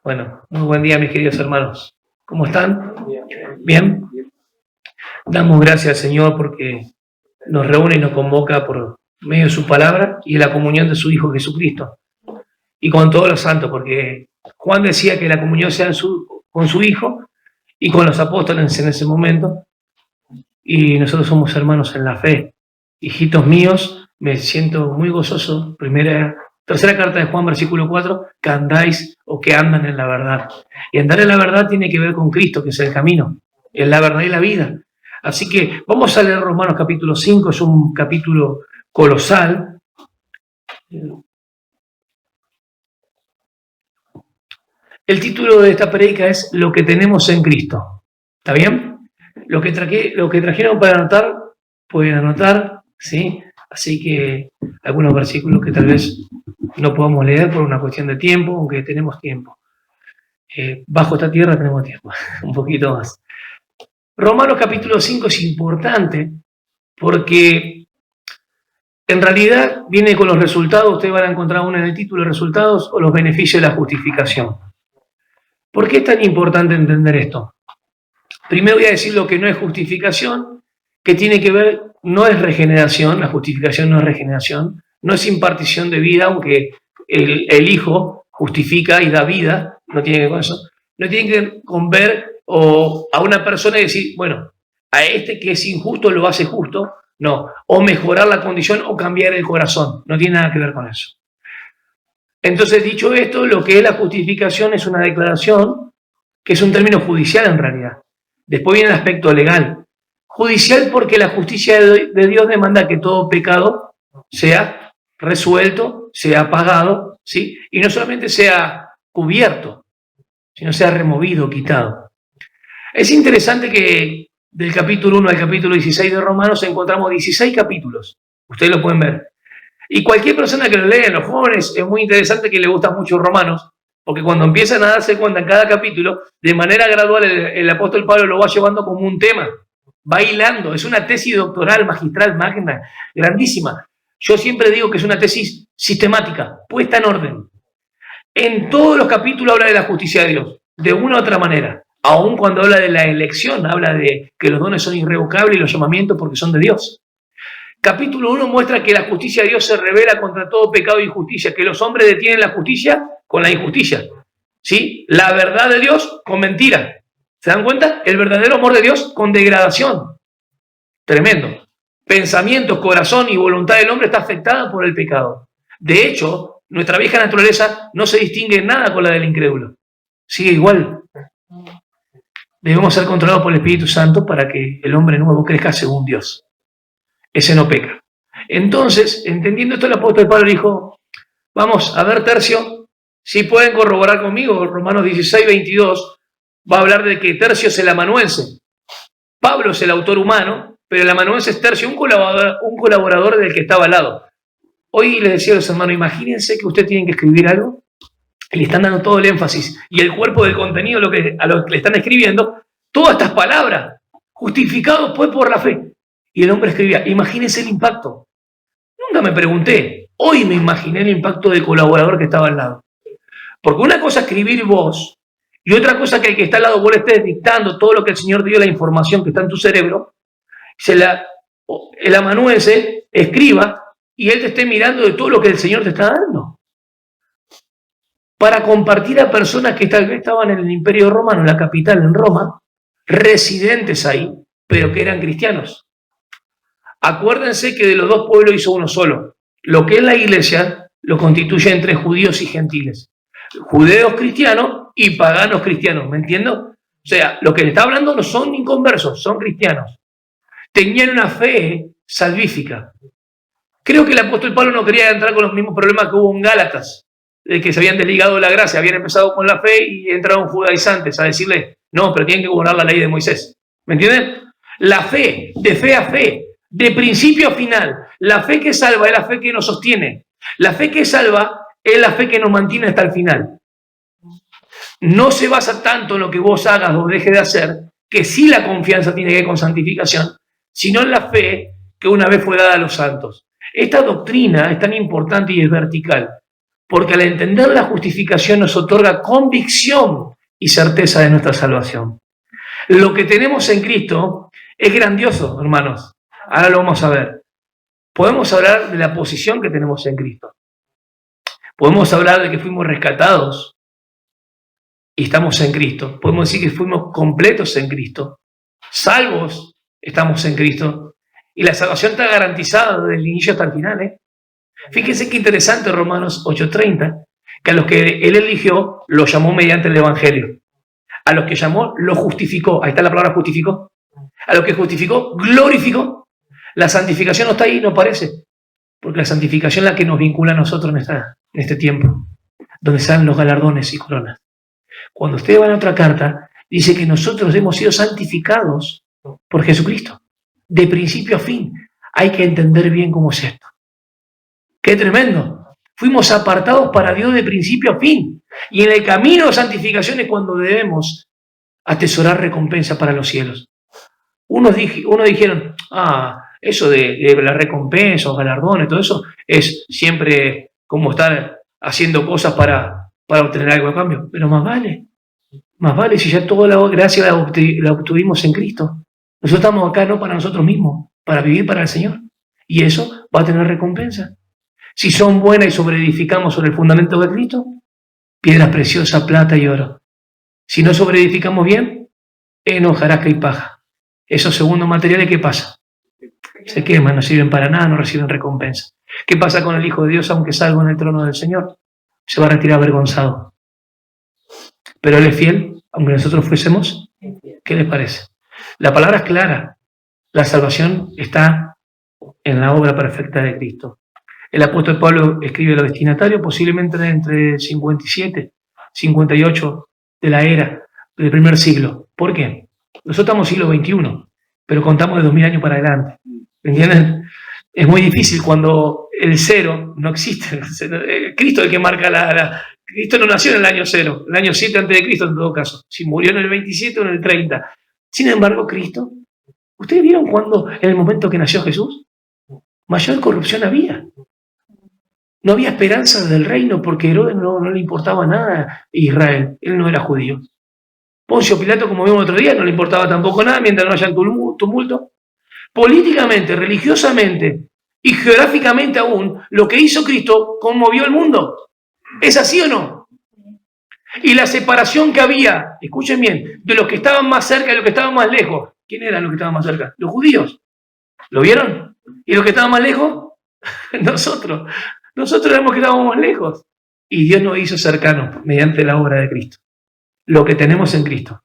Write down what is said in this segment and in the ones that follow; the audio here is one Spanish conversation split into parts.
Bueno, muy buen día, mis queridos hermanos. ¿Cómo están? ¿Bien? Damos gracias al Señor porque nos reúne y nos convoca por medio de su palabra y de la comunión de su Hijo Jesucristo. Y con todos los santos, porque Juan decía que la comunión sea con su Hijo y con los apóstoles en ese momento. Y nosotros somos hermanos en la fe. Hijitos míos, me siento muy gozoso. Tercera carta de Juan, versículo 4, que andáis o que andan en la verdad. Y andar en la verdad tiene que ver con Cristo, que es el camino, es la verdad y la vida. Así que vamos a leer Romanos capítulo 5, es un capítulo colosal. El título de esta predica es Lo que tenemos en Cristo. ¿Está bien? Lo que trajeron para anotar, pueden anotar, ¿sí? Así que algunos versículos que tal vez no podamos leer por una cuestión de tiempo, aunque tenemos tiempo. Bajo esta tierra tenemos tiempo, un poquito más. Romanos capítulo 5 es importante porque en realidad viene con los resultados, ustedes van a encontrar uno en el título, resultados o los beneficios de la justificación. ¿Por qué es tan importante entender esto? Primero voy a decir lo que no es justificación, que tiene que ver, no es regeneración, la justificación no es regeneración, no es impartición de vida, aunque el Hijo justifica y da vida, no tiene que ver con eso, no tiene que ver con ver o a una persona y decir, bueno, a este que es injusto lo hace justo, no, o mejorar la condición o cambiar el corazón, no tiene nada que ver con eso. Entonces, dicho esto, lo que es la justificación es una declaración que es un término judicial en realidad. Después viene el aspecto legal. Judicial porque la justicia de Dios demanda que todo pecado sea resuelto, sea pagado, ¿sí? Y no solamente sea cubierto, sino sea removido, quitado. Es interesante que del capítulo 1 al capítulo 16 de Romanos encontramos 16 capítulos. Ustedes lo pueden ver. Y cualquier persona que lo lea, los jóvenes, es muy interesante que le gustan mucho Romanos, porque cuando empiezan a darse cuenta en cada capítulo, de manera gradual el apóstol Pablo lo va llevando como un tema, va hilando, es una tesis doctoral, magistral, magna, grandísima. Yo siempre digo que es una tesis sistemática, puesta en orden. En todos los capítulos habla de la justicia de Dios, de una u otra manera. Aún cuando habla de la elección, habla de que los dones son irrevocables y los llamamientos porque son de Dios. Capítulo 1 muestra que la justicia de Dios se revela contra todo pecado e injusticia, que los hombres detienen la justicia con la injusticia, ¿sí? La verdad de Dios con mentira. ¿Se dan cuenta? El verdadero amor de Dios con degradación. Tremendo. Pensamientos, corazón y voluntad del hombre está afectada por el pecado. De hecho, nuestra vieja naturaleza no se distingue en nada con la del incrédulo. Sigue igual. Debemos ser controlados por el Espíritu Santo para que el hombre nuevo crezca según Dios. Ese no peca. Entonces, entendiendo esto, el apóstol Pablo dijo, vamos a ver Tercio, si pueden corroborar conmigo, Romanos 16, 22, va a hablar de que Tercio es el amanuense. Pablo es el autor humano, pero el amanuense es Tercio, un colaborador del que estaba al lado. Hoy les decía a los hermanos, imagínense que ustedes tienen que escribir algo, y le están dando todo el énfasis, y el cuerpo del contenido a lo que le están escribiendo, todas estas palabras, justificados pues por la fe. Y el hombre escribía, imagínense el impacto. Nunca me pregunté, hoy me imaginé el impacto del colaborador que estaba al lado. Porque una cosa es escribir vos, y otra cosa que el que está al lado vos le estés dictando todo lo que el Señor te dio, la información que está en tu cerebro, el amanuense escriba y él te esté mirando de todo lo que el Señor te está dando. Para compartir a personas que tal vez estaban en el Imperio Romano, en la capital, en Roma, residentes ahí, pero que eran cristianos. Acuérdense que de los dos pueblos hizo uno solo. Lo que es la iglesia lo constituye entre judíos y gentiles. Judeos cristianos y paganos cristianos, ¿me entiendo? O sea, lo que le está hablando no son inconversos, son cristianos. Tenían una fe salvífica. Creo que el apóstol Pablo no quería entrar con los mismos problemas que hubo en Gálatas, de que se habían desligado de la gracia, habían empezado con la fe y entraron judaizantes a decirle, no, pero tienen que guardar la ley de Moisés. ¿Me entienden? La fe, de fe a fe, de principio a final. La fe que salva es la fe que nos sostiene. La fe que salva es la fe que nos mantiene hasta el final. No se basa tanto en lo que vos hagas o dejes de hacer, que sí la confianza tiene que ver con santificación, sino en la fe que una vez fue dada a los santos. Esta doctrina es tan importante y es vertical, porque al entender la justificación nos otorga convicción y certeza de nuestra salvación. Lo que tenemos en Cristo es grandioso, hermanos. Ahora lo vamos a ver. Podemos hablar de la posición que tenemos en Cristo. Podemos hablar de que fuimos rescatados y estamos en Cristo. Podemos decir que fuimos completos en Cristo. Salvos estamos en Cristo. Y la salvación está garantizada desde el inicio hasta el final. Fíjense qué interesante Romanos 8:30, que a los que Él eligió, los llamó mediante el Evangelio. A los que llamó, los justificó. Ahí está la palabra justificó. A los que justificó, glorificó. La santificación no está ahí, no aparece. Porque la santificación es la que nos vincula a nosotros en este tiempo, donde salen los galardones y coronas. Cuando ustedes van a otra carta, dice que nosotros hemos sido santificados por Jesucristo, de principio a fin. Hay que entender bien cómo es esto. ¡Qué tremendo! Fuimos apartados para Dios de principio a fin. Y en el camino de santificación es cuando debemos atesorar recompensa para los cielos. Unos dijeron, eso de la recompensa, los galardones, todo eso es siempre como estar haciendo cosas para obtener algo a cambio. Pero más vale si ya toda la gracia la obtuvimos en Cristo. Nosotros estamos acá no para nosotros mismos, para vivir para el Señor. Y eso va a tener recompensa. Si son buenas y sobreedificamos sobre el fundamento de Cristo, piedras preciosas, plata y oro. Si no sobreedificamos bien, hojarasca y paja. Esos segundos materiales, ¿qué pasa? Se queman, no sirven para nada, no reciben recompensa. ¿Qué pasa con el Hijo de Dios aunque salga en el trono del Señor? Se va a retirar avergonzado. Pero Él es fiel, aunque nosotros fuésemos. ¿Qué les parece? La palabra es clara. La salvación está en la obra perfecta de Cristo. El apóstol Pablo escribe al destinatario posiblemente entre 57, 58 de la era del primer siglo. ¿Por qué? Nosotros estamos en el siglo XXI, pero contamos de 2000 años para adelante. ¿Entienden? Es muy difícil cuando el cero no existe. Cristo es el que marca Cristo no nació en el año 0, el año 7 antes de Cristo en todo caso. Si murió en el 27 o en el 30. Sin embargo, Cristo, ¿ustedes vieron cuando en el momento que nació Jesús? Mayor corrupción había. No había esperanza del reino porque Herodes no le importaba nada a Israel. Él no era judío. Poncio Pilato, como vimos otro día, no le importaba tampoco nada mientras no haya tumulto. Políticamente, religiosamente y geográficamente aún, lo que hizo Cristo conmovió el mundo. ¿Es así o no? Y la separación que había, escuchen bien, de los que estaban más cerca y los que estaban más lejos. ¿Quién eran los que estaban más cerca? Los judíos. ¿Lo vieron? ¿Y los que estaban más lejos? Nosotros. Nosotros éramos que estábamos más lejos. Y Dios nos hizo cercanos mediante la obra de Cristo. Lo que tenemos en Cristo.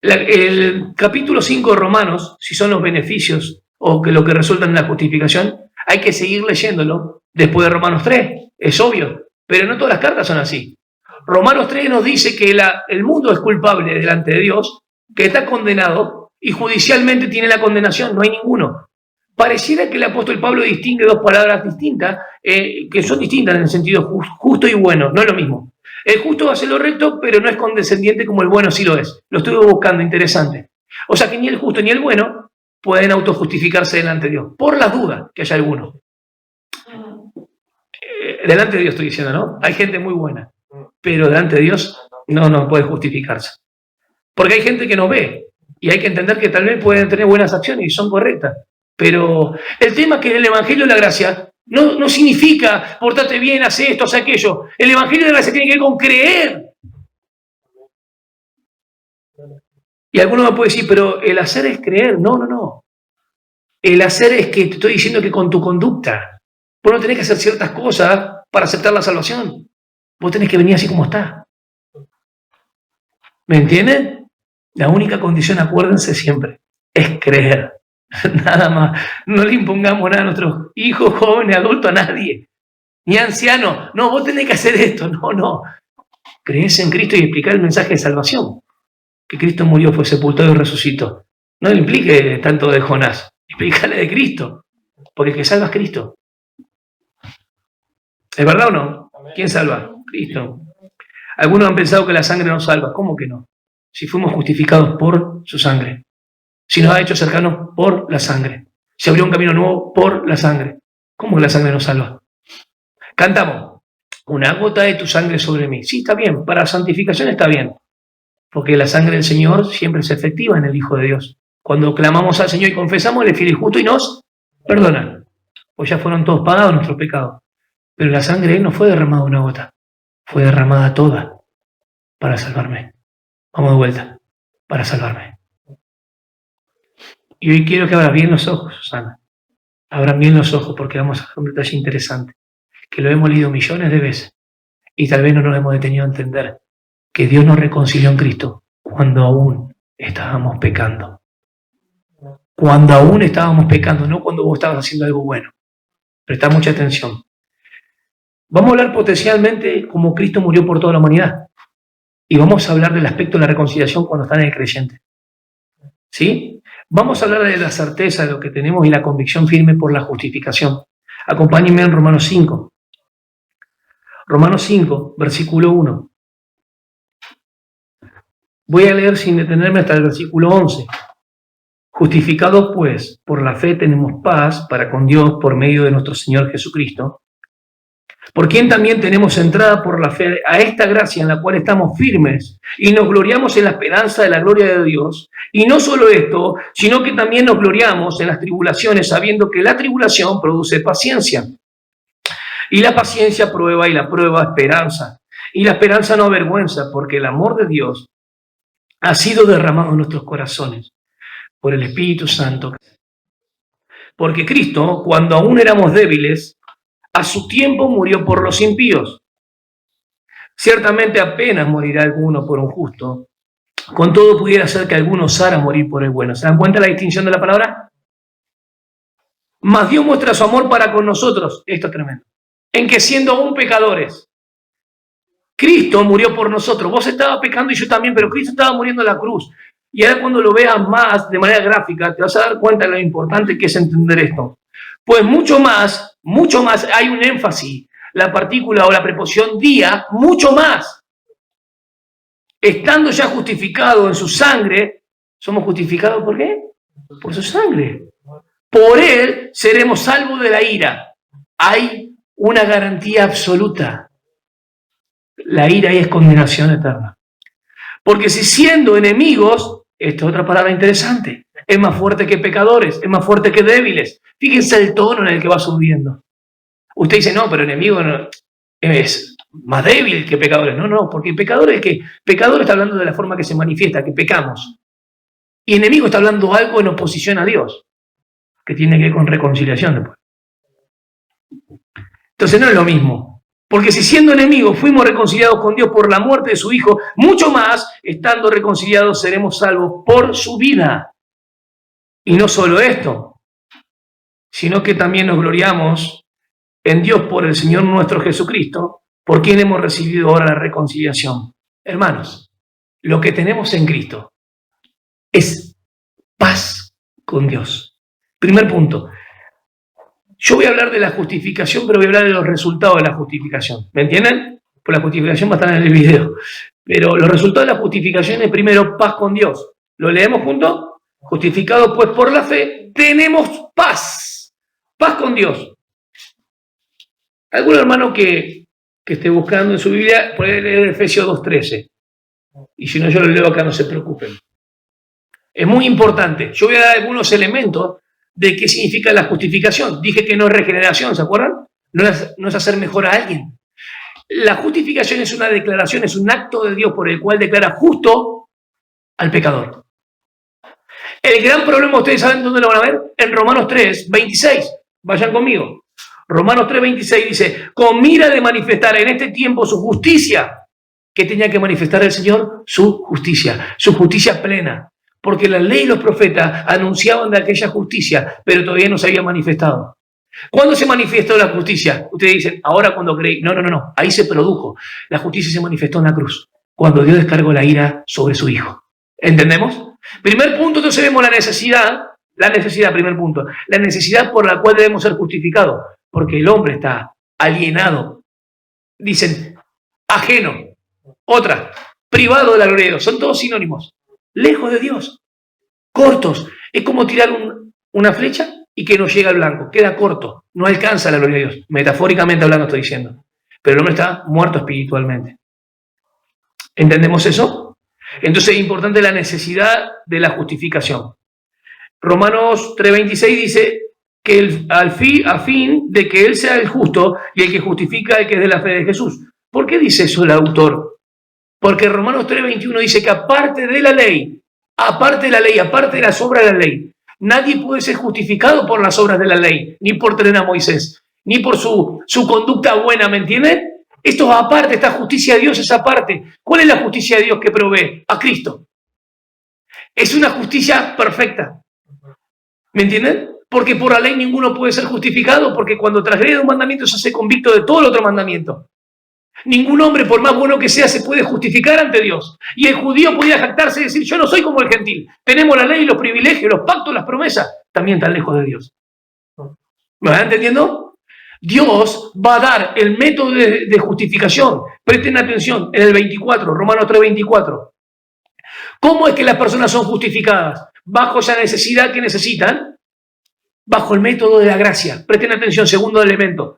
El capítulo 5 de Romanos, si son los beneficios o que lo que resulta en la justificación, hay que seguir leyéndolo después de Romanos 3. Es obvio. Pero no todas las cartas son así. Romanos 3 nos dice que el mundo es culpable delante de Dios, que está condenado y judicialmente tiene la condenación. No hay ninguno. Pareciera que el apóstol Pablo distingue dos palabras distintas, que son distintas en el sentido justo y bueno, no es lo mismo. El justo hace lo recto, pero no es condescendiente como el bueno sí lo es. Lo estuve buscando, interesante. O sea que ni el justo ni el bueno pueden autojustificarse delante de Dios, por las dudas que haya alguno. Delante de Dios estoy diciendo, ¿no? Hay gente muy buena, pero delante de Dios no puede justificarse. Porque hay gente que nos ve, y hay que entender que tal vez pueden tener buenas acciones y son correctas. Pero el tema es que el Evangelio de la Gracia no significa portate bien, hace esto, hace aquello. El Evangelio de la Gracia tiene que ver con creer. Y alguno me puede decir, pero el hacer es creer. No. El hacer es que te estoy diciendo que con tu conducta, vos no tenés que hacer ciertas cosas para aceptar la salvación. Vos tenés que venir así como está. ¿Me entienden? La única condición, acuérdense siempre, es creer. Nada más. No le impongamos nada a nuestros hijos, jóvenes, adultos, a nadie. Ni ancianos. No, vos tenés que hacer esto. No. Crees en Cristo y explicar el mensaje de salvación. Que Cristo murió, fue sepultado y resucitó. No le implique tanto de Jonás. Explícale de Cristo. Porque el que salva es Cristo. ¿Es verdad o no? ¿Quién salva? Cristo. Algunos han pensado que la sangre no salva. ¿Cómo que no? Si fuimos justificados por su sangre. Si nos ha hecho cercanos por la sangre. Se abrió un camino nuevo por la sangre. ¿Cómo que la sangre nos salva? Cantamos, una gota de tu sangre sobre mí. Sí, está bien, para santificación está bien, porque la sangre del Señor siempre es efectiva en el Hijo de Dios. Cuando clamamos al Señor y confesamos, Él es fiel y justo y nos perdona, pues ya fueron todos pagados nuestros pecados. Pero la sangre de Él no fue derramada una gota, fue derramada toda para salvarme. Vamos de vuelta, para salvarme. Y hoy quiero que abras bien los ojos, Susana. Abran bien los ojos porque vamos a hacer un detalle interesante, que lo hemos leído millones de veces y tal vez no nos hemos detenido a entender que Dios nos reconcilió en Cristo cuando aún estábamos pecando. Cuando aún estábamos pecando, no cuando vos estabas haciendo algo bueno. Presta mucha atención. Vamos a hablar potencialmente como Cristo murió por toda la humanidad. Y vamos a hablar del aspecto de la reconciliación cuando está en el creyente. ¿Sí? Vamos a hablar de la certeza de lo que tenemos y la convicción firme por la justificación. Acompáñenme en Romanos 5. Romanos 5, versículo 1. Voy a leer sin detenerme hasta el versículo 11. Justificados pues por la fe tenemos paz para con Dios por medio de nuestro Señor Jesucristo, por quien también tenemos entrada por la fe a esta gracia en la cual estamos firmes y nos gloriamos en la esperanza de la gloria de Dios. Y no solo esto, sino que también nos gloriamos en las tribulaciones, sabiendo que la tribulación produce paciencia. Y la paciencia prueba, y la prueba esperanza. Y la esperanza no avergüenza, porque el amor de Dios ha sido derramado en nuestros corazones por el Espíritu Santo. Porque Cristo, cuando aún éramos débiles, a su tiempo murió por los impíos. Ciertamente apenas morirá alguno por un justo. Con todo pudiera ser que alguno osara morir por el bueno. ¿Se dan cuenta de la distinción de la palabra? Mas Dios muestra su amor para con nosotros. Esto es tremendo. En que siendo aún pecadores, Cristo murió por nosotros. Vos estabas pecando y yo también, pero Cristo estaba muriendo en la cruz. Y ahora cuando lo veas más de manera gráfica, te vas a dar cuenta de lo importante que es entender esto. Pues mucho más, hay un énfasis, la partícula o la preposición día, mucho más. Estando ya justificado en su sangre, ¿somos justificados por qué? Por su sangre. Por Él seremos salvos de la ira. Hay una garantía absoluta. La ira ahí es condenación eterna. Porque si siendo enemigos, esta es otra palabra interesante, es más fuerte que pecadores, es más fuerte que débiles. Fíjense el tono en el que va subiendo. Usted dice, no, pero enemigo no, es más débil que pecadores. No, porque pecador está hablando de la forma que se manifiesta, que pecamos. Y enemigo está hablando algo en oposición a Dios, que tiene que ver con reconciliación después. Entonces no es lo mismo. Porque si siendo enemigos fuimos reconciliados con Dios por la muerte de su Hijo, mucho más, estando reconciliados, seremos salvos por su vida. Y no solo esto, sino que también nos gloriamos en Dios por el Señor nuestro Jesucristo, por quien hemos recibido ahora la reconciliación. Hermanos, lo que tenemos en Cristo es paz con Dios. Primer punto. Yo voy a hablar de la justificación, pero voy a hablar de los resultados de la justificación. ¿Me entienden? Pues la justificación va a estar en el video. Pero los resultados de la justificación es primero paz con Dios. ¿Lo leemos juntos? Justificados pues por la fe, tenemos paz. Paz con Dios. ¿Algún hermano que esté buscando en su Biblia puede leer Efesios 2:13? Y si no, yo lo leo acá, no se preocupen. Es muy importante. Yo voy a dar algunos elementos de qué significa la justificación. Dije que no es regeneración, ¿se acuerdan? No es hacer mejor a alguien. La justificación es una declaración, es un acto de Dios por el cual declara justo al pecador. El gran problema, ¿ustedes saben dónde lo van a ver? En Romanos 3:26. Vayan conmigo. Romanos 3:26 dice, con mira de manifestar en este tiempo su justicia. ¿Qué tenía que manifestar el Señor? Su justicia plena. Porque la ley y los profetas anunciaban de aquella justicia, pero todavía no se había manifestado. ¿Cuándo se manifestó la justicia? Ustedes dicen, ahora cuando creí. No. Ahí se produjo. La justicia se manifestó en la cruz, cuando Dios descargó la ira sobre su Hijo. ¿Entendemos? Primer punto, entonces vemos la necesidad, primer punto. La necesidad por la cual debemos ser justificados. Porque el hombre está alienado. Dicen, ajeno. Otra, privado de la gloria de Dios. Son todos sinónimos. Lejos de Dios, cortos. Es como tirar una flecha y que no llega al blanco, queda corto, no alcanza la gloria de Dios. Metafóricamente hablando estoy diciendo. Pero el hombre está muerto espiritualmente. ¿Entendemos eso? Entonces es importante la necesidad de la justificación. Romanos 3:26 dice que a fin de que Él sea el justo y el que justifica el que es de la fe de Jesús. ¿Por qué dice eso el autor? Porque Romanos 3:21 dice que aparte de la ley, aparte de las obras de la ley, nadie puede ser justificado por las obras de la ley, ni por tener a Moisés, ni por su conducta buena, ¿me entienden? Esto es aparte, esta justicia de Dios es aparte. ¿Cuál es la justicia de Dios que provee? A Cristo. Es una justicia perfecta. ¿Me entienden? Porque por la ley ninguno puede ser justificado, porque cuando transgrede un mandamiento se hace convicto de todo el otro mandamiento. Ningún hombre, por más bueno que sea, se puede justificar ante Dios. Y el judío podía jactarse y decir, yo no soy como el gentil. Tenemos la ley, los privilegios, los pactos, las promesas. También tan lejos de Dios. ¿Me van entendiendo? Dios va a dar el método de justificación. Presten atención, en el 24, Romanos 3:24. ¿Cómo es que las personas son justificadas? Bajo esa necesidad que necesitan, bajo el método de la gracia. Presten atención, segundo elemento.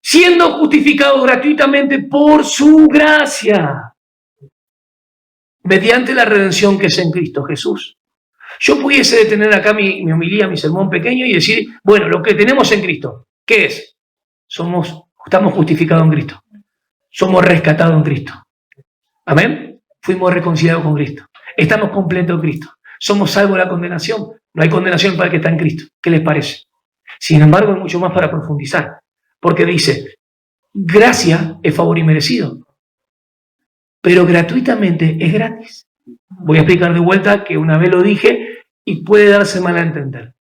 Siendo justificados gratuitamente por su gracia, mediante la redención que es en Cristo Jesús. Yo pudiese detener acá mi homilía, mi sermón pequeño y decir, bueno, lo que tenemos en Cristo, ¿qué es? Estamos justificados en Cristo. Somos rescatados en Cristo. Amén. Fuimos reconciliados con Cristo. Estamos completos en Cristo. Somos salvos de la condenación. No hay condenación para el que está en Cristo. ¿Qué les parece? Sin embargo, hay mucho más para profundizar. Porque dice, gracia es favor inmerecido. Pero gratuitamente es gratis. Voy a explicar de vuelta que una vez lo dije y puede darse mal a entender.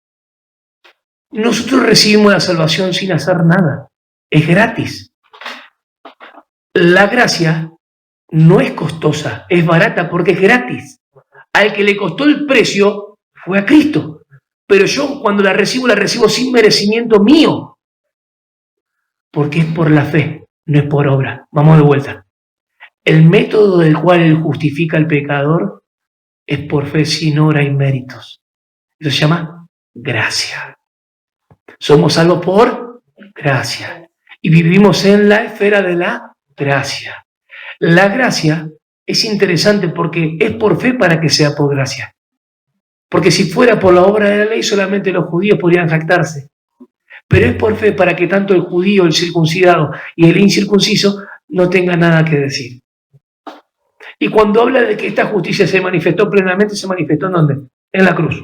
Nosotros recibimos la salvación sin hacer nada. Es gratis. La gracia no es costosa, es barata porque es gratis. Al que le costó el precio fue a Cristo. Pero yo cuando la recibo sin merecimiento mío. Porque es por la fe, no es por obra. Vamos de vuelta. El método del cual Él justifica al pecador es por fe sin obra y méritos. Eso se llama gracia. Somos salvos por gracia. Y vivimos en la esfera de la gracia. La gracia es interesante porque es por fe para que sea por gracia. Porque si fuera por la obra de la ley, solamente los judíos podrían jactarse. Pero es por fe para que tanto el judío, el circuncidado y el incircunciso no tengan nada que decir. Y cuando habla de que esta justicia se manifestó plenamente, ¿se manifestó en dónde? En la cruz.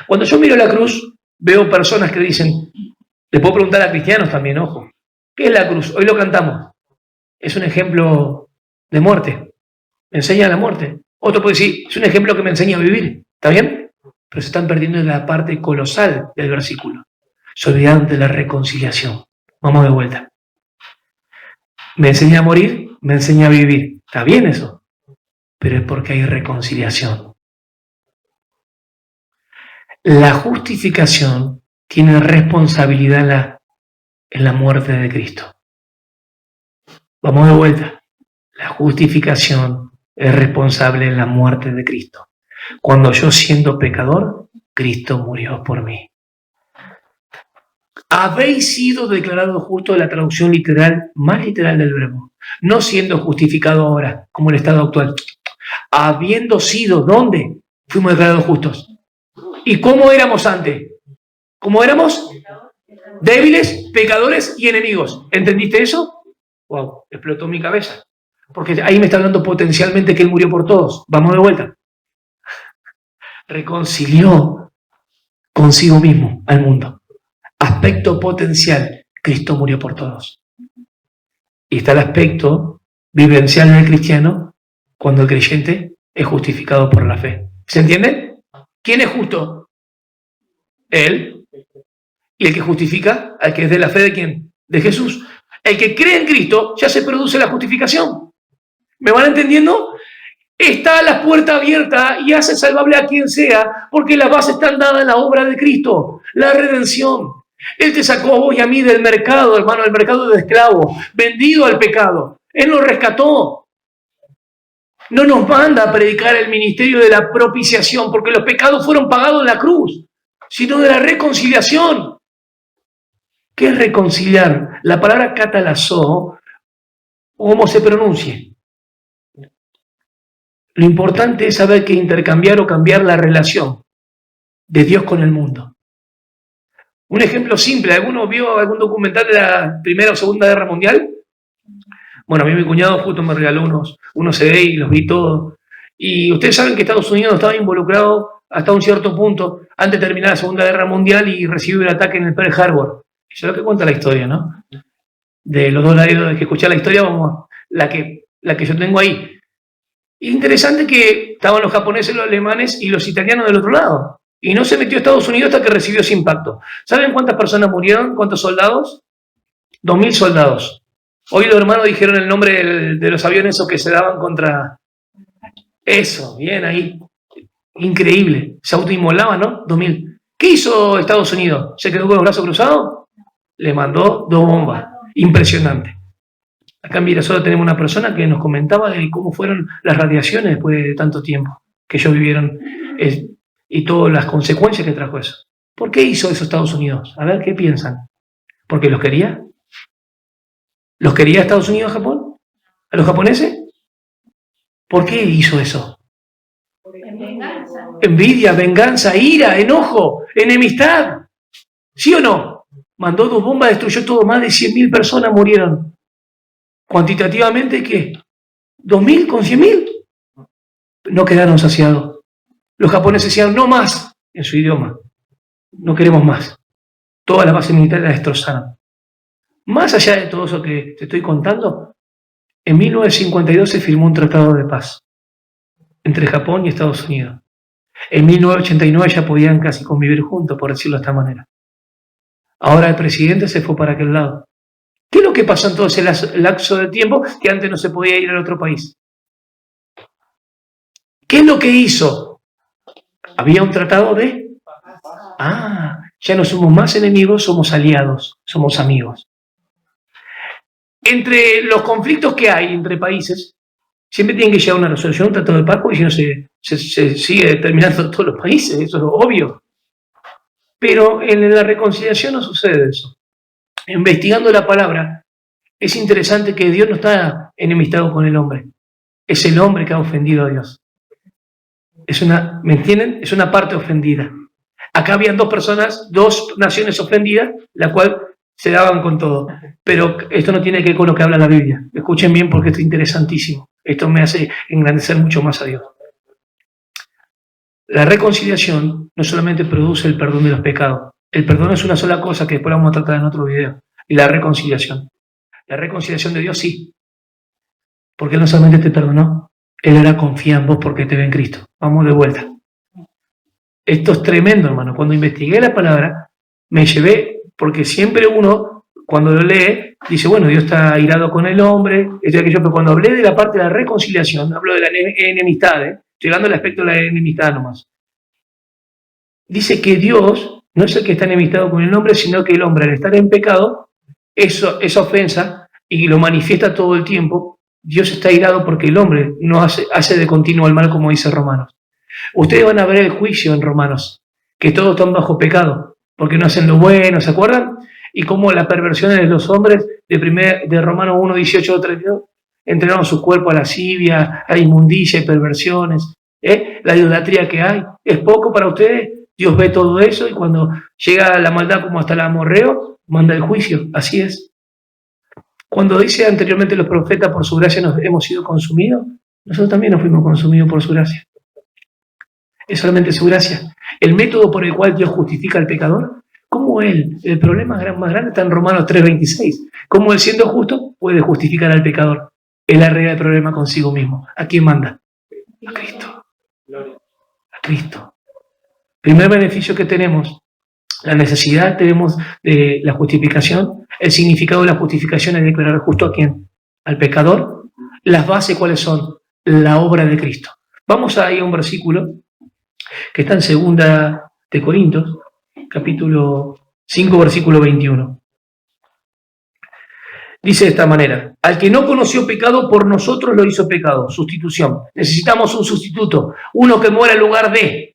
Cuando yo miro la cruz, veo personas que dicen, le puedo preguntar a cristianos también, ojo, ¿qué es la cruz? Hoy lo cantamos. Es un ejemplo de muerte. Me enseña la muerte. Otro puede decir, es un ejemplo que me enseña a vivir. ¿Está bien? Pero se están perdiendo en la parte colosal del versículo. Se olvidaron de la reconciliación. Vamos de vuelta. Me enseña a morir, me enseña a vivir. ¿Está bien eso? Pero es porque hay reconciliación. La justificación tiene responsabilidad en la muerte de Cristo. Vamos de vuelta. La justificación es responsable en la muerte de Cristo. Cuando yo siendo pecador, Cristo murió por mí. Habéis sido declarados justos, la traducción literal, más literal del verbo. No siendo justificado ahora, como el estado actual. Habiendo sido, ¿dónde? Fuimos declarados justos. ¿Y cómo éramos antes? ¿Cómo éramos? Débiles, pecadores y enemigos. ¿Entendiste eso? Wow, explotó mi cabeza. Porque ahí me está hablando potencialmente que Él murió por todos. Vamos de vuelta. Reconcilió consigo mismo al mundo. Aspecto potencial, Cristo murió por todos. Y está el aspecto vivencial del cristiano cuando el creyente es justificado por la fe. ¿Se entiende? ¿Quién es justo? Él. Y el que justifica, al que es de la fe de ¿quién? De Jesús. El que cree en Cristo, ya se produce la justificación. ¿Me van entendiendo? Está la puerta abierta y hace salvable a quien sea, porque las bases están dadas en la obra de Cristo, la redención. Él te sacó a vos y a mí del mercado, hermano, del mercado de esclavos, vendido al pecado. Él nos rescató. No nos manda a predicar el ministerio de la propiciación, porque los pecados fueron pagados en la cruz. sino de la reconciliación. ¿Qué es reconciliar? La palabra catalazó, o como se pronuncie. Lo importante es saber que intercambiar o cambiar la relación de Dios con el mundo. Un ejemplo simple, ¿alguno vio algún documental de la Primera o Segunda Guerra Mundial? Bueno, a mí mi cuñado justo me regaló unos CD y los vi todos. Y ustedes saben que Estados Unidos estaba involucrado hasta un cierto punto antes de terminar la Segunda Guerra Mundial y recibió el ataque en el Pearl Harbor. Eso es lo que cuenta la historia, ¿no? De los dos lados que escuché la historia, vamos, la que yo tengo ahí. Interesante que estaban los japoneses, los alemanes y los italianos del otro lado. Y no se metió a Estados Unidos hasta que recibió ese impacto. ¿Saben cuántas personas murieron? ¿Cuántos soldados? 2.000 soldados. Hoy los hermanos dijeron el nombre de los aviones esos que se daban contra... Eso, bien ahí. Increíble. Se autoinmolaban, ¿no? 2.000. ¿Qué hizo Estados Unidos? ¿Se quedó con los brazos cruzados? Le mandó 2 bombas. Impresionante. Acá en Virasoro tenemos una persona que nos comentaba de cómo fueron las radiaciones después de tanto tiempo que ellos vivieron y todas las consecuencias que trajo eso. ¿Por qué hizo eso Estados Unidos? A ver, ¿qué piensan? ¿Porque los quería? ¿Los quería Estados Unidos a Japón? ¿A los japoneses? ¿Por qué hizo eso? Envidia, venganza, ira, enojo, enemistad. ¿Sí o no? Mandó 2 bombas, destruyó todo, más de 100.000 personas murieron. Cuantitativamente, ¿qué? ¿2.000 con 100.000? No quedaron saciados. Los japoneses decían, no más, en su idioma. No queremos más. Toda la base militar la destrozaron. Más allá de todo eso que te estoy contando, en 1952 se firmó un tratado de paz entre Japón y Estados Unidos. En 1989 ya podían casi convivir juntos, por decirlo de esta manera. Ahora el presidente se fue para aquel lado. ¿Qué es lo que pasó en todo ese lapso de tiempo que antes no se podía ir a otro país? ¿Qué es lo que hizo? Había un tratado de... ya no somos más enemigos, somos aliados, somos amigos. Entre los conflictos que hay entre países, siempre tienen que llegar a una resolución, un tratado de paz, porque si no se sigue terminando en todos los países, eso es obvio. Pero en la reconciliación no sucede eso. Investigando la palabra, es interesante que Dios no está enemistado con el hombre. Es el hombre que ha ofendido a Dios. ¿Me entienden? Es una parte ofendida. Acá habían 2 personas, 2 naciones ofendidas, la cual se daban con todo. Pero esto no tiene que ver con lo que habla la Biblia. Escuchen bien porque esto es interesantísimo. Esto me hace engrandecer mucho más a Dios. La reconciliación no solamente produce el perdón de los pecados. El perdón es una sola cosa que después vamos a tratar en otro video. Y la reconciliación. La reconciliación de Dios sí. Porque Él no solamente te perdonó, Él ahora confía en vos porque te ve en Cristo. Vamos de vuelta. Esto es tremendo, hermano. Cuando investigué la palabra, me llevé, porque siempre uno, cuando lo lee, dice, bueno, Dios está irado con el hombre, esto y aquello, pero cuando hablé de la parte de la reconciliación, hablo de la enemistad, llegando al aspecto de la enemistad nomás. Dice que Dios no es el que está enemistado con el hombre, sino que el hombre, al estar en pecado, esa ofensa, y lo manifiesta todo el tiempo, Dios está irado porque el hombre no hace de continuo el mal, como dice Romanos. Ustedes van a ver el juicio en Romanos, que todos están bajo pecado, porque no hacen lo bueno, ¿se acuerdan? Y cómo las perversiones de los hombres, de Romanos 1, 18, 32, entregaron su cuerpo a lascivia, a inmundicia y perversiones. La idolatría que hay, ¿es poco para ustedes? Dios ve todo eso y cuando llega la maldad como hasta el amorreo, manda el juicio, así es. Cuando dice anteriormente los profetas, por su gracia nos hemos sido consumidos, nosotros también nos fuimos consumidos por su gracia. Es solamente su gracia. El método por el cual Dios justifica al pecador, ¿cómo Él? El problema más grande está en Romanos 3:26. ¿Cómo Él, siendo justo, puede justificar al pecador? Él arregla el problema consigo mismo. ¿A quién manda? A Cristo. A Cristo. Primer beneficio que tenemos, la necesidad tenemos de la justificación. El significado de la justificación es declarar justo a quién, al pecador. Las bases, ¿cuáles son? La obra de Cristo. Vamos a ir a un versículo que está en 2 de Corintios, capítulo 5, versículo 21. Dice de esta manera: al que no conoció pecado, por nosotros lo hizo pecado. Sustitución. Necesitamos un sustituto, uno que muera en lugar de.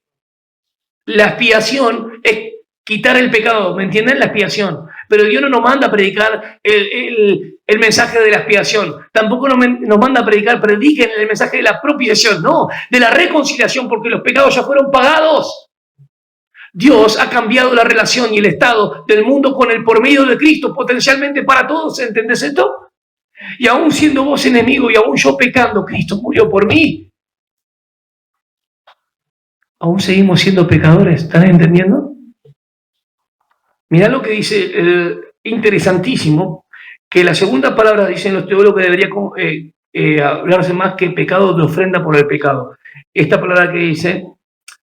La expiación es quitar el pecado, ¿me entienden? La expiación. Pero Dios no nos manda a predicar el mensaje de la expiación. Tampoco nos manda a prediquen el mensaje de la propiciación, no, de la reconciliación, porque los pecados ya fueron pagados. Dios ha cambiado la relación y el estado del mundo con él por medio de Cristo, potencialmente para todos, ¿entendés esto? Y aún siendo vos enemigo y aún yo pecando, Cristo murió por mí. Aún seguimos siendo pecadores, ¿están entendiendo? Mirá lo que dice, interesantísimo, que la segunda palabra, dicen los teólogos, que debería hablarse más que pecado de ofrenda por el pecado. Esta palabra que dice,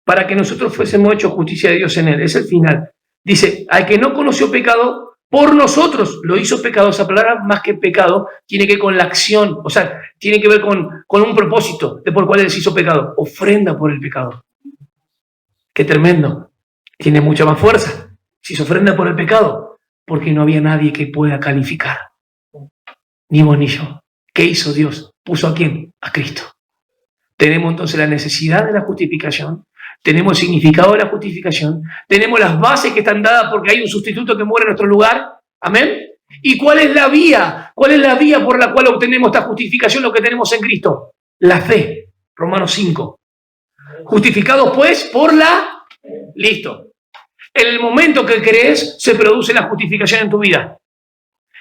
para que nosotros fuésemos hechos justicia de Dios en él, es el final. Dice, al que no conoció pecado, por nosotros lo hizo pecado. Esa palabra, más que pecado, tiene que ver con la acción, o sea, tiene que ver con un propósito de por cual él se hizo pecado, ofrenda por el pecado. Qué tremendo, tiene mucha más fuerza. Si se ofrenda por el pecado, porque no había nadie que pueda calificar, ni vos ni yo. ¿Qué hizo Dios? ¿Puso a quién? A Cristo. Tenemos entonces la necesidad de la justificación, tenemos el significado de la justificación, tenemos las bases que están dadas porque hay un sustituto que muere en nuestro lugar. Amén. ¿Y cuál es la vía? ¿Cuál es la vía por la cual obtenemos esta justificación, lo que tenemos en Cristo? La fe. Romanos 5. Justificados pues por la... Listo. En el momento que crees, se produce la justificación en tu vida.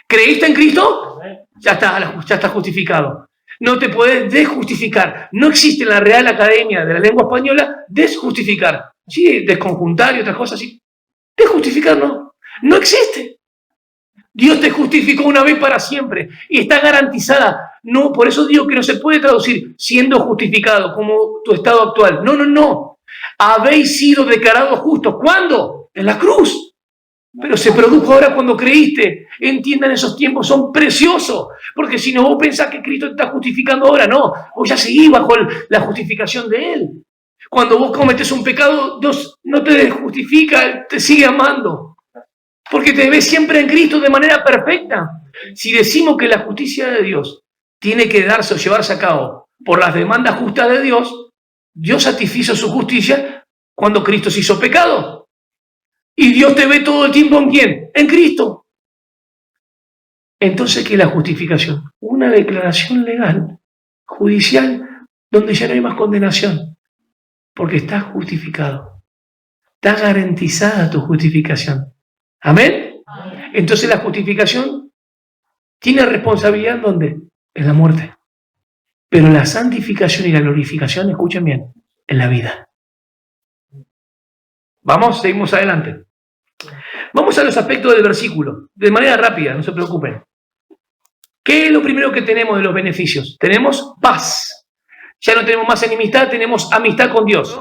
¿Creíste en Cristo? Ya estás justificado. No te puedes desjustificar. No existe en la Real Academia de la Lengua Española desjustificar. Sí, desconjuntar y otras cosas así. Desjustificar no. No existe. Dios te justificó una vez para siempre y está garantizada. No, por eso digo que no se puede traducir siendo justificado como tu estado actual. No, no, no. Habéis sido declarados justos. ¿Cuándo? En la cruz. Pero se produjo ahora cuando creíste. Entiendan, esos tiempos son preciosos. Porque si no, vos pensás que Cristo te está justificando ahora. No, vos ya seguís bajo la justificación de Él. Cuando vos cometes un pecado, Dios no te justifica, te sigue amando. Porque te ves siempre en Cristo de manera perfecta. Si decimos que la justicia de Dios tiene que darse o llevarse a cabo por las demandas justas de Dios, Dios satisfizo su justicia cuando Cristo se hizo pecado. Y Dios te ve todo el tiempo ¿en quién? En Cristo. Entonces, ¿qué es la justificación? Una declaración legal, judicial, donde ya no hay más condenación. Porque estás justificado. Está garantizada tu justificación. ¿Amén? Entonces la justificación tiene responsabilidad ¿en dónde? En la muerte. Pero la santificación y la glorificación, escuchen bien, en la vida. Vamos, seguimos adelante. Vamos a los aspectos del versículo, de manera rápida, no se preocupen. ¿Qué es lo primero que tenemos de los beneficios? Tenemos paz. Ya no tenemos más enemistad, tenemos amistad con Dios.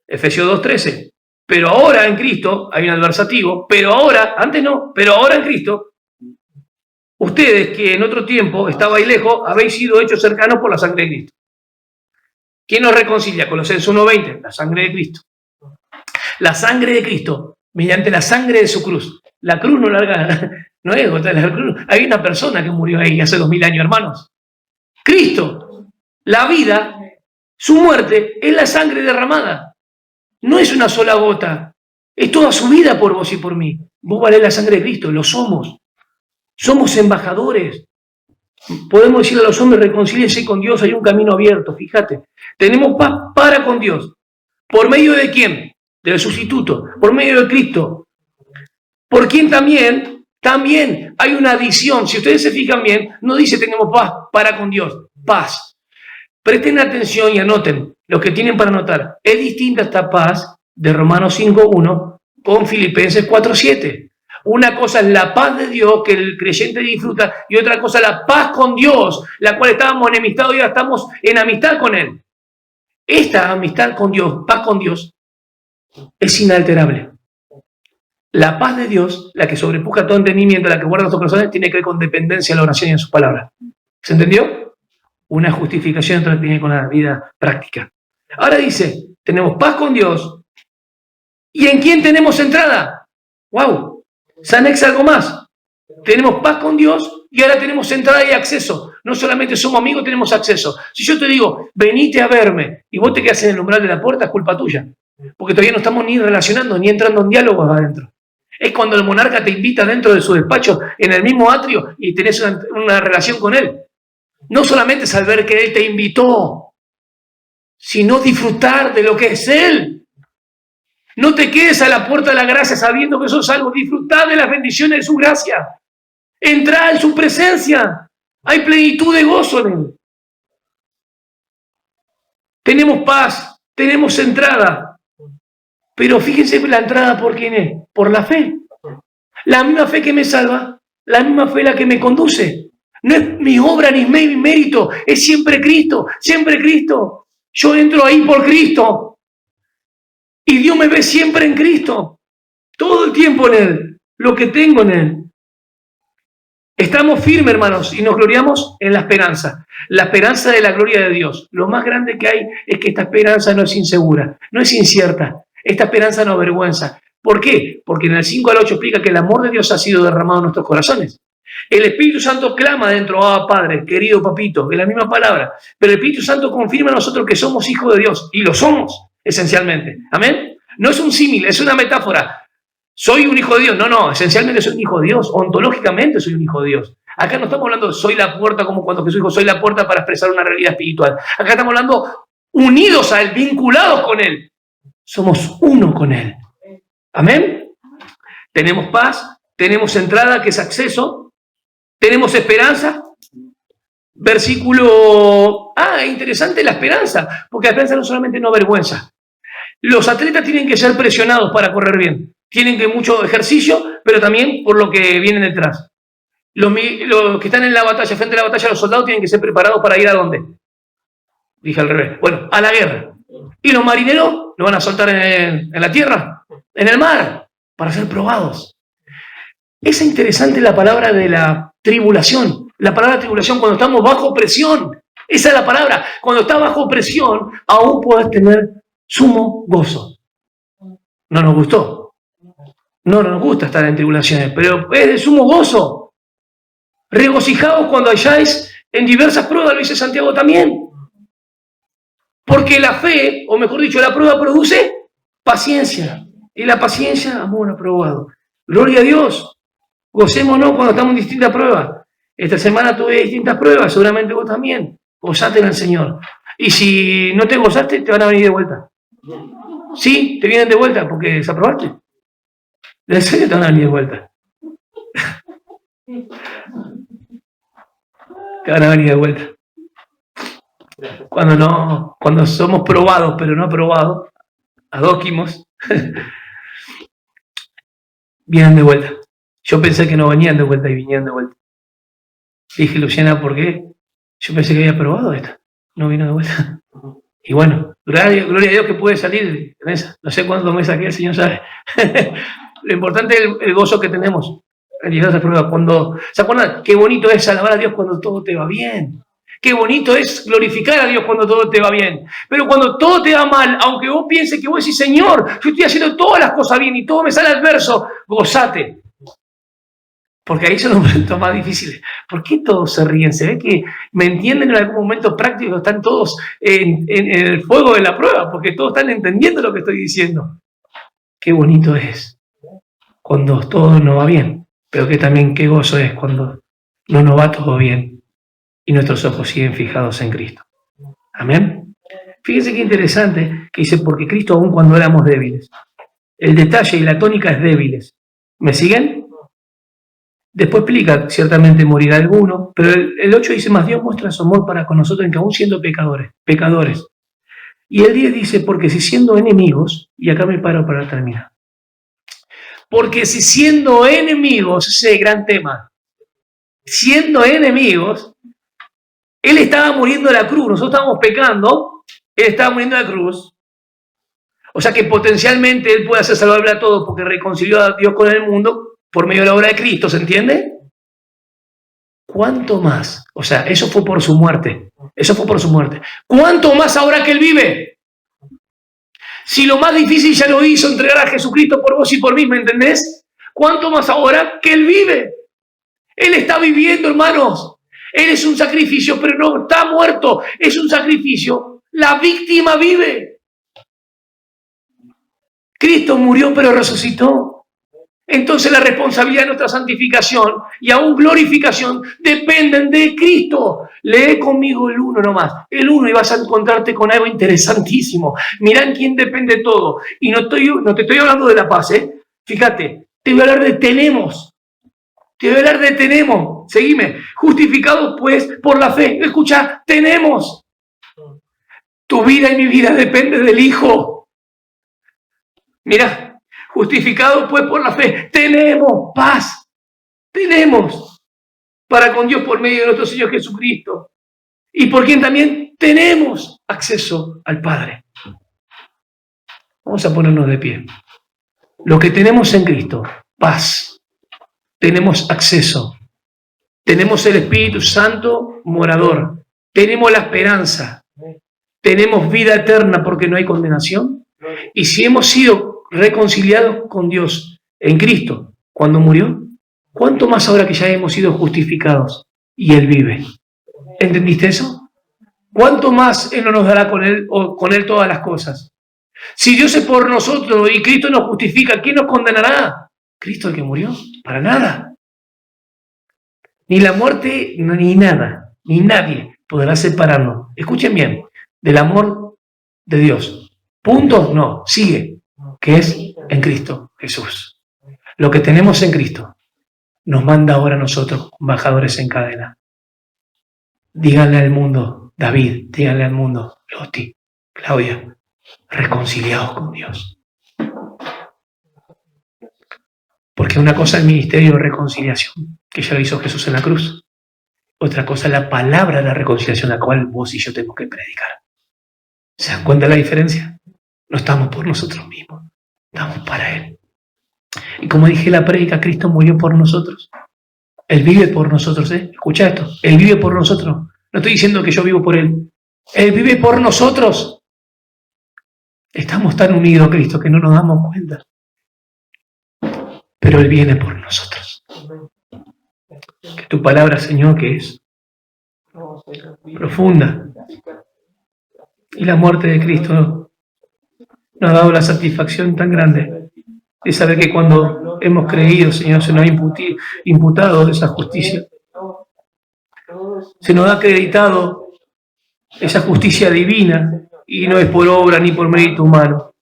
Efesios 2:13. Pero ahora en Cristo, hay un adversativo, pero ahora, antes no, pero ahora en Cristo, ustedes que en otro tiempo estabais lejos, habéis sido hechos cercanos por la sangre de Cristo. ¿Quién nos reconcilia? Colosenses 1:20, la sangre de Cristo. La sangre de Cristo, mediante la sangre de su cruz. La cruz no larga, no es la cruz. Hay una persona que murió ahí hace 2000 años, hermanos. Cristo, la vida, su muerte, es la sangre derramada. No es una sola gota, es toda su vida por vos y por mí. Vos valés la sangre de Cristo, lo somos. Somos embajadores. Podemos decirle a los hombres, reconcíliense con Dios, hay un camino abierto, fíjate. Tenemos paz para con Dios. ¿Por medio de quién? Del sustituto. Por medio de Cristo. ¿Por quién también? También hay una adición. Si ustedes se fijan bien, no dice tenemos paz para con Dios. Paz. Presten atención y anoten lo que tienen para anotar. Es distinta esta paz de Romanos 5:1 con Filipenses 4:7. Una cosa es la paz de Dios que el creyente disfruta y otra cosa es la paz con Dios, la cual estábamos enemistados y ahora estamos en amistad con Él. Esta amistad con Dios, paz con Dios, es inalterable. La paz de Dios, la que sobrepuja todo entendimiento, la que guarda nuestros corazones, tiene que ver con dependencia en la oración y en sus palabras. ¿Se entendió? Una justificación que tiene con la vida práctica. Ahora dice, tenemos paz con Dios. ¿Y en quién tenemos entrada? ¡Wow! Se anexa algo más. Tenemos paz con Dios y ahora tenemos entrada y acceso. No solamente somos amigos, tenemos acceso. Si yo te digo, venite a verme y vos te quedas en el umbral de la puerta, es culpa tuya. porque todavía no estamos ni relacionando, ni entrando en diálogos adentro. Es cuando el monarca te invita dentro de su despacho, en el mismo atrio, y tenés una relación con él. No solamente saber que él te invitó, sino disfrutar de lo que es él. No te quedes a la puerta de la gracia sabiendo que sos salvo. Disfrutá de las bendiciones de su gracia. Entrá en su presencia. Hay plenitud de gozo en él. Tenemos paz, tenemos entrada. Pero fíjense la entrada por quién es. Por la fe. La misma fe que me salva, la misma fe la que me conduce. No es mi obra ni mi mérito, es siempre Cristo, siempre Cristo. Yo entro ahí por Cristo. Y Dios me ve siempre en Cristo. Todo el tiempo en Él. Lo que tengo en Él. Estamos firmes, hermanos, y nos gloriamos en la esperanza. La esperanza de la gloria de Dios. Lo más grande que hay es que esta esperanza no es insegura, no es incierta. Esta esperanza no avergüenza. ¿Por qué? Porque en el 5 al 8 explica que el amor de Dios ha sido derramado en nuestros corazones. El Espíritu Santo clama dentro, Padre, querido papito, es la misma palabra. Pero el Espíritu Santo confirma a nosotros que somos hijos de Dios. Y lo somos, esencialmente. ¿Amén? No es un símil, es una metáfora. Soy un hijo de Dios. No, esencialmente soy un hijo de Dios. Ontológicamente soy un hijo de Dios. Acá no estamos hablando de soy la puerta, como cuando Jesús dijo, soy la puerta para expresar una realidad espiritual. Acá estamos hablando unidos a Él, vinculados con Él. Somos uno con Él. Amén. Tenemos paz, tenemos entrada, que es acceso, tenemos esperanza. Versículo... interesante la esperanza, porque la esperanza no solamente no avergüenza. Los atletas tienen que ser presionados para correr bien. Tienen que mucho ejercicio, pero también por lo que viene detrás. Los que están en la batalla, frente a la batalla, los soldados tienen que ser preparados para ir ¿a dónde? Dije al revés. Bueno, a la guerra. Y los marineros lo van a soltar en la tierra, en el mar, para ser probados. Es interesante la palabra de la tribulación. La palabra tribulación cuando estamos bajo presión. Esa es la palabra. Cuando estás bajo presión, aún puedes tener sumo gozo. No nos gustó. No nos gusta estar en tribulaciones, pero es de sumo gozo. Regocijaos cuando halláis en diversas pruebas, lo dice Santiago también. Porque la fe, o mejor dicho, la prueba produce paciencia. Y la paciencia, amor aprobado. Gloria a Dios. Gocémonos cuando estamos en distintas pruebas. Esta semana tuve distintas pruebas, seguramente vos también. Gozate en el Señor. Y si no te gozaste, te van a venir de vuelta. Sí, te vienen de vuelta porque desaprobaste. En serio te van a venir de vuelta. Te van a venir de vuelta. Cuando somos probados, pero no aprobados, adóquimos, vienen de vuelta. Yo pensé que no venían de vuelta y vinieron de vuelta. Dije, Luciana, ¿por qué? Yo pensé que había probado esta. No vino de vuelta. Y bueno, gloria a Dios que puede salir en esa. No sé cuántos meses aquí el Señor sabe. Lo importante es el gozo que tenemos en llegar a esa prueba. ¿Se acuerdan? Qué bonito es alabar a Dios cuando todo te va bien. Qué bonito es glorificar a Dios cuando todo te va bien. Pero cuando todo te va mal, aunque vos pienses que vos decís, Señor, yo estoy haciendo todas las cosas bien y todo me sale adverso, gozate. Porque ahí son los momentos más difíciles. ¿Por qué todos se ríen? ¿Se ve que me entienden en algún momento práctico? Están todos en el fuego de la prueba, porque todos están entendiendo lo que estoy diciendo. Qué bonito es cuando todo no va bien, pero que también qué gozo es cuando no nos va todo bien y nuestros ojos siguen fijados en Cristo. Amén. Fíjense qué interesante que dice, porque Cristo aún cuando éramos débiles. El detalle y la tónica es débiles. ¿Me siguen? Después explica, ciertamente morirá alguno, pero el 8 dice, más Dios muestra su amor para con nosotros en que aún siendo pecadores. Y el 10 dice, porque si siendo enemigos, y acá me paro para terminar, porque si siendo enemigos, ese gran tema, siendo enemigos, Él estaba muriendo en la cruz, nosotros estábamos pecando, Él estaba muriendo en la cruz, o sea que potencialmente Él puede hacer salvable a todos porque reconcilió a Dios con el mundo, por medio de la obra de Cristo, ¿se entiende? ¿Cuánto más? O sea, eso fue por su muerte. Eso fue por su muerte. ¿Cuánto más ahora que Él vive? Si lo más difícil ya lo hizo, entregar a Jesucristo por vos y por mí, ¿me entendés? ¿Cuánto más ahora que Él vive? Él está viviendo, hermanos. Él es un sacrificio, pero no está muerto. Es un sacrificio. La víctima vive. Cristo murió pero resucitó. Entonces la responsabilidad de nuestra santificación y aún glorificación dependen de Cristo. Lee conmigo el 1 nomás. El 1 y vas a encontrarte con algo interesantísimo. Mirá en quién depende todo. Y no te estoy hablando de la paz, ¿eh? Fíjate, te voy a hablar de tenemos. Te voy a hablar de tenemos. Seguime. Justificados pues por la fe. Escucha, tenemos. Tu vida y mi vida depende del Hijo. Mira, justificados pues por la fe. Tenemos paz. Tenemos para con Dios por medio de nuestro Señor Jesucristo. Y por quien también tenemos acceso al Padre. Vamos a ponernos de pie. Lo que tenemos en Cristo, paz. Tenemos acceso. Tenemos el Espíritu Santo morador. Tenemos la esperanza. Tenemos vida eterna porque no hay condenación. Y si hemos sido reconciliados con Dios en Cristo cuando murió, ¿cuánto más ahora que ya hemos sido justificados y Él vive? ¿Entendiste eso? ¿Cuánto más Él no nos dará con Él todas las cosas? Si Dios es por nosotros y Cristo nos justifica, ¿quién nos condenará? Cristo el que murió. Para nada. Ni la muerte, ni nada, ni nadie podrá separarnos. Escuchen bien, del amor de Dios. Punto, no, sigue, que es en Cristo Jesús. Lo que tenemos en Cristo nos manda ahora a nosotros, embajadores en cadena. Díganle al mundo, David, díganle al mundo, Loti, Claudia, reconciliados con Dios. Porque una cosa es el ministerio de reconciliación, que ya lo hizo Jesús en la cruz. Otra cosa es la palabra de la reconciliación, la cual vos y yo tenemos que predicar. ¿Se dan cuenta de la diferencia? No estamos por nosotros mismos, estamos para Él. Y como dije en la prédica, Cristo murió por nosotros. Él vive por nosotros, ¿eh? Escucha esto, Él vive por nosotros. No estoy diciendo que yo vivo por Él. Él vive por nosotros. Estamos tan unidos a Cristo que no nos damos cuenta. Pero Él viene por nosotros. Que tu palabra, Señor, que es profunda. Y la muerte de Cristo nos ha dado la satisfacción tan grande de saber que cuando hemos creído, Señor, se nos ha imputado esa justicia. Se nos ha acreditado esa justicia divina y no es por obra ni por mérito humano.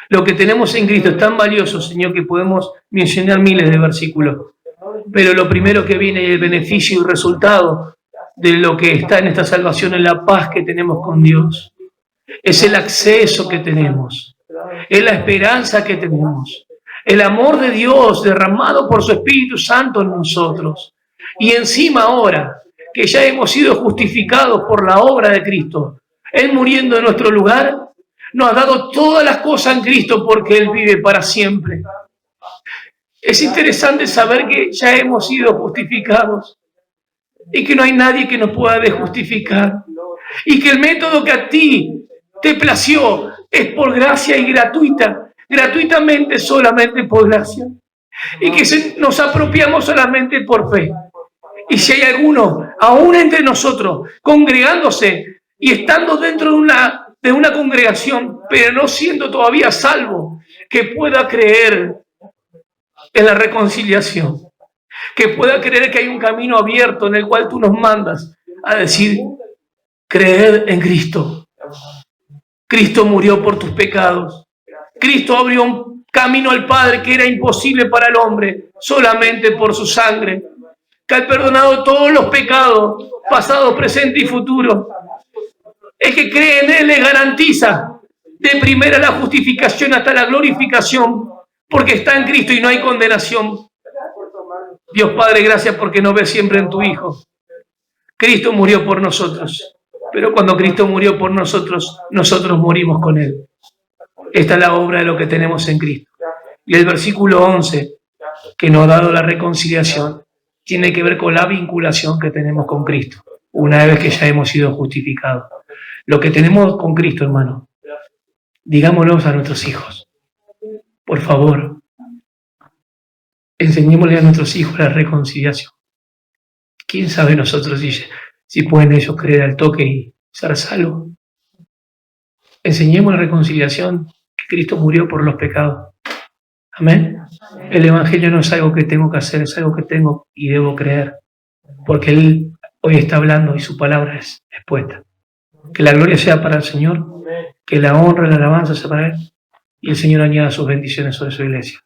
Lo que tenemos en Cristo es tan valioso, Señor, que podemos mencionar miles de versículos. Pero lo primero que viene es el beneficio y resultado de lo que está en esta salvación, es la paz que tenemos con Dios. Es el acceso que tenemos. Es la esperanza que tenemos. El amor de Dios derramado por su Espíritu Santo en nosotros. Y encima ahora, que ya hemos sido justificados por la obra de Cristo, Él muriendo en nuestro lugar, nos ha dado todas las cosas en Cristo porque Él vive para siempre. Es interesante saber que ya hemos sido justificados y que no hay nadie que nos pueda desjustificar. Y que el método que a ti te plació es por gracia y gratuitamente solamente por gracia. Y que nos apropiamos solamente por fe. Y si hay alguno, aún entre nosotros, congregándose y estando dentro de una congregación, pero no siendo todavía salvo, que pueda creer en la reconciliación, que pueda creer que hay un camino abierto en el cual tú nos mandas a decir, creed en Cristo. Cristo murió por tus pecados. Cristo abrió un camino al Padre que era imposible para el hombre, solamente por su sangre, que ha perdonado todos los pecados, pasado, presente y futuro. El que cree en Él le garantiza de primera la justificación hasta la glorificación, porque está en Cristo y no hay condenación. Dios Padre, gracias porque nos ves siempre en tu Hijo. Cristo murió por nosotros, pero cuando Cristo murió por nosotros, nosotros morimos con Él. Esta es la obra de lo que tenemos en Cristo. Y el versículo 11, que nos ha dado la reconciliación, tiene que ver con la vinculación que tenemos con Cristo, una vez que ya hemos sido justificados. Lo que tenemos con Cristo, hermano, digámoslo a nuestros hijos. Por favor, enseñémosle a nuestros hijos la reconciliación. ¿Quién sabe nosotros si pueden ellos creer al toque y ser salvos? Enseñemos la reconciliación, que Cristo murió por los pecados. Amén. El Evangelio no es algo que tengo que hacer, es algo que tengo y debo creer, porque Él hoy está hablando y su palabra es expuesta. Que la gloria sea para el Señor, que la honra y la alabanza sea para Él, y el Señor añada sus bendiciones sobre su iglesia.